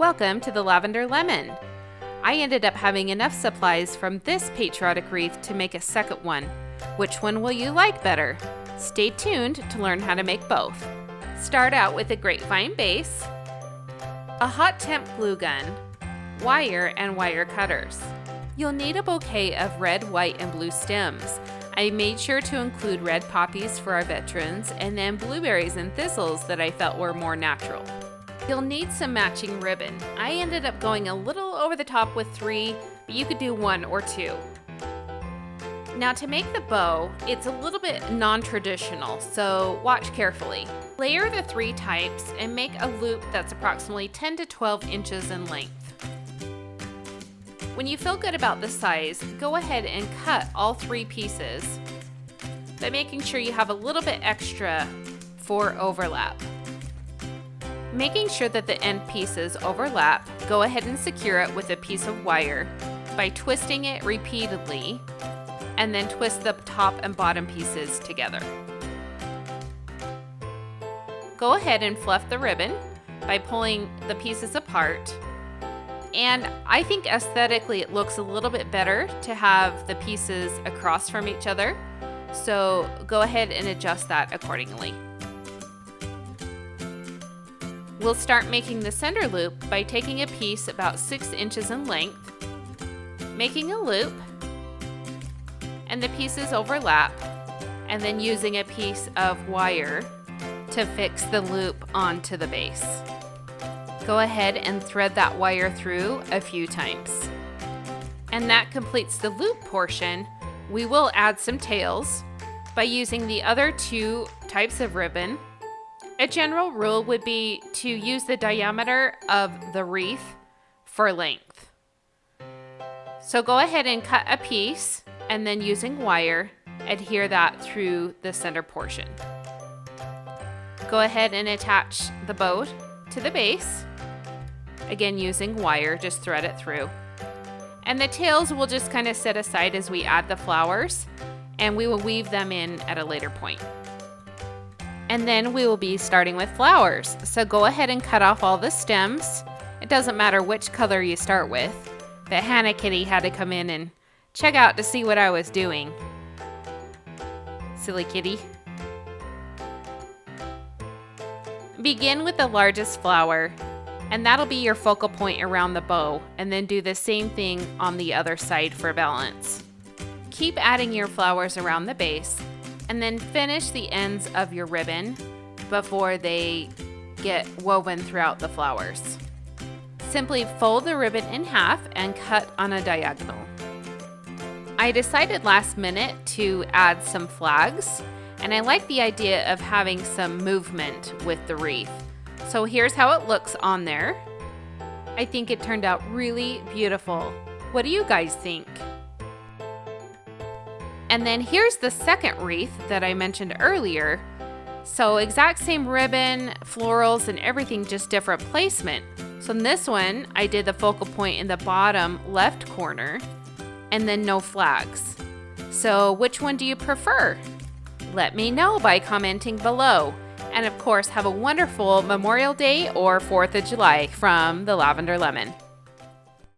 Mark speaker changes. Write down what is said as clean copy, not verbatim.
Speaker 1: Welcome to the Lavender Lemon. I ended up having enough supplies from this patriotic wreath to make a second one. Which one will you like better? Stay tuned to learn how to make both. Start out with a grapevine base, a hot temp glue gun, wire and wire cutters. You'll need a bouquet of red, white, and blue stems. I made sure to include red poppies for our veterans and then blueberries and thistles that I felt were more natural. You'll need some matching ribbon. I ended up going a little over the top with 3, but you could do 1 or 2. Now to make the bow, it's a little bit non-traditional, so watch carefully. Layer the 3 types and make a loop that's approximately 10 to 12 inches in length. When you feel good about the size, go ahead and cut all 3 pieces, but making sure you have a little bit extra for overlap. Making sure that the end pieces overlap, go ahead and secure it with a piece of wire by twisting it repeatedly, and then twist the top and bottom pieces together. Go ahead and fluff the ribbon by pulling the pieces apart, and I think aesthetically it looks a little bit better to have the pieces across from each other, so go ahead and adjust that accordingly. We'll start making the center loop by taking a piece about 6 inches in length, making a loop, and the pieces overlap, and then using a piece of wire to fix the loop onto the base. Go ahead and thread that wire through a few times. And that completes the loop portion. We will add some tails by using the other 2 types of ribbon. A general rule would be to use the diameter of the wreath for length. So go ahead and cut a piece and then using wire, adhere that through the center portion. Go ahead and attach the bow to the base. Again, using wire, just thread it through. And the tails will just kind of set aside as we add the flowers, and we will weave them in at a later point. And then we will be starting with flowers. So go ahead and cut off all the stems. It doesn't matter which color you start with. But Hannah Kitty had to come in and check out to see what I was doing. Silly kitty. Begin with the largest flower, and that'll be your focal point around the bow, and then do the same thing on the other side for balance. Keep adding your flowers around the base, and then finish the ends of your ribbon before they get woven throughout the flowers. Simply fold the ribbon in half and cut on a diagonal. I decided last minute to add some flags, and I like the idea of having some movement with the wreath. So here's how it looks on there. I think it turned out really beautiful. What do you guys think? And then here's the second wreath that I mentioned earlier. So exact same ribbon, florals, and everything, just different placement. So in this one, I did the focal point in the bottom left corner, and then no flags. So which one do you prefer? Let me know by commenting below. And of course, have a wonderful Memorial Day or 4th of July from the Lavender Lemon.